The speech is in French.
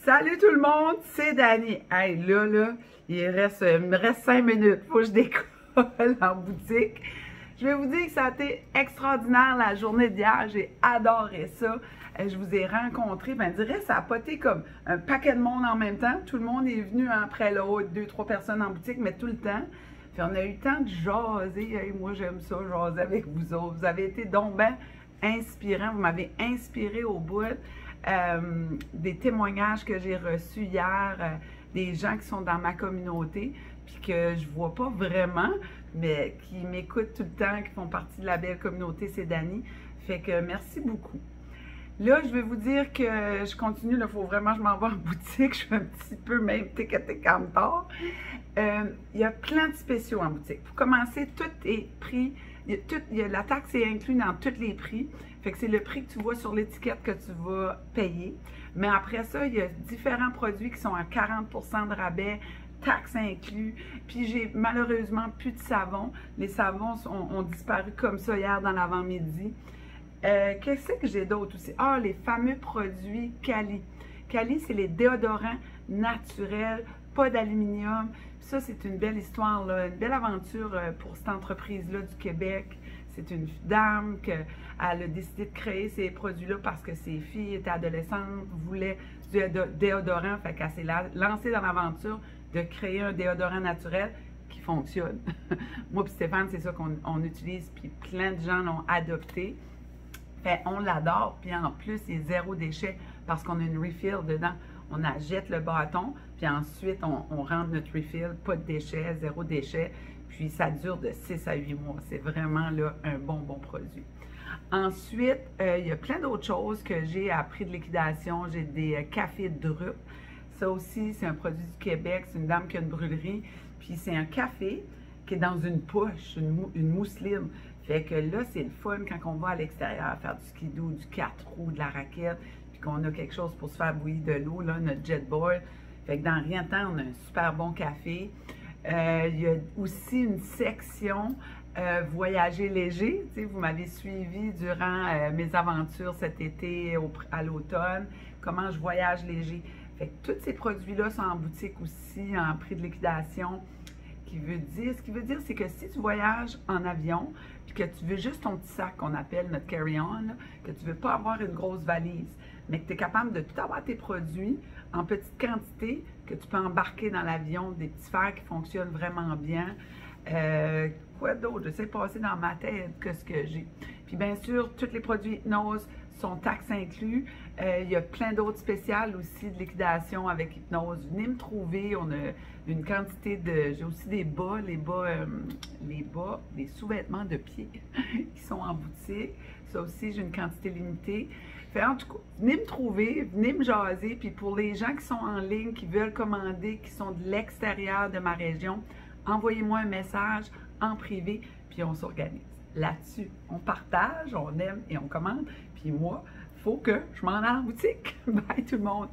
Salut tout le monde, c'est Dani. Hey, là, il me reste 5 minutes. Faut que je décolle en boutique. Je vais vous dire que ça a été extraordinaire la journée d'hier. J'ai adoré ça. Je vous ai rencontrés. Ben, je dirais, ça a poté comme un paquet de monde en même temps. Tout le monde est venu un après l'autre, 2-3 personnes en boutique, mais tout le temps. Puis on a eu le temps de jaser. Hey, moi, j'aime ça, jaser avec vous autres. Vous avez été donc ben inspirants. Vous m'avez inspiré au bout. Des témoignages que j'ai reçus hier, des gens qui sont dans ma communauté, puis que je vois pas vraiment, mais qui m'écoutent tout le temps, qui font partie de la belle communauté, c'est Dani. Fait que merci beaucoup. Là, je vais vous dire que je continue, il faut vraiment que je m'en vais en boutique, je suis un petit peu même tic-tic en retard. Il y a plein de spéciaux en boutique. Pour commencer, tout est pris, la taxe est inclue dans tous les prix. Fait que c'est le prix que tu vois sur l'étiquette que tu vas payer. Mais après ça, il y a différents produits qui sont à 40% de rabais, taxes inclus. Puis j'ai malheureusement plus de savon. Les savons ont disparu comme ça hier dans l'avant-midi. Qu'est-ce que j'ai d'autre aussi? Ah, les fameux produits Cali. Cali, c'est les déodorants naturels, pas d'aluminium. Ça, c'est une belle histoire, là, une belle aventure pour cette entreprise-là du Québec. C'est une dame qui a décidé de créer ces produits-là parce que ses filles étaient adolescentes, voulaient du déodorant. Fait qu'elle s'est lancée dans l'aventure de créer un déodorant naturel qui fonctionne. Moi et Stéphane, c'est ça qu'on utilise, puis plein de gens l'ont adopté. Fait, on l'adore, puis en plus, il est zéro déchet parce qu'on a une refill dedans. On achète le bâton, puis ensuite, on rentre notre refill, pas de déchets, zéro déchet. Puis ça dure de 6 à 8 mois. C'est vraiment là un bon produit. Ensuite, il y a plein d'autres choses que j'ai à prix de liquidation. J'ai des cafés de drupe. Ça aussi, c'est un produit du Québec. C'est une dame qui a une brûlerie. Puis c'est un café qui est dans une poche, une mousseline. Fait que là, c'est le fun quand on va à l'extérieur faire du skidoo, du 4 roues, de la raquette, puis qu'on a quelque chose pour se faire bouillir de l'eau, là, notre jet boil. Fait que dans rien de temps, on a un super bon café. Il y a aussi une section voyager léger. Tu sais, vous m'avez suivi durant mes aventures cet été à l'automne, comment je voyage léger. Fait que tous ces produits-là sont en boutique aussi, en prix de liquidation. Ce qui veut dire, c'est que si tu voyages en avion, puis que tu veux juste ton petit sac qu'on appelle notre carry-on, que tu ne veux pas avoir une grosse valise, mais que tu es capable de tout avoir tes produits en petite quantité, que tu peux embarquer dans l'avion, des petits fers qui fonctionnent vraiment bien. Quoi d'autre? Je sais passer dans ma tête que ce que j'ai. Puis bien sûr, tous les produits Hypnose sont taxes inclus. Il y a plein d'autres spéciales aussi de liquidation avec Hypnose. Venez me trouver, on a une quantité de... J'ai aussi des bas, les sous-vêtements de pied qui sont en boutique. Ça aussi, j'ai une quantité limitée. Fait, en tout cas, venez me trouver, venez me jaser. Puis pour les gens qui sont en ligne, qui veulent commander, qui sont de l'extérieur de ma région, envoyez-moi un message en privé, puis on s'organise. Là-dessus, on partage, on aime et on commande. Puis moi, il faut que je m'en aille en boutique. Bye tout le monde!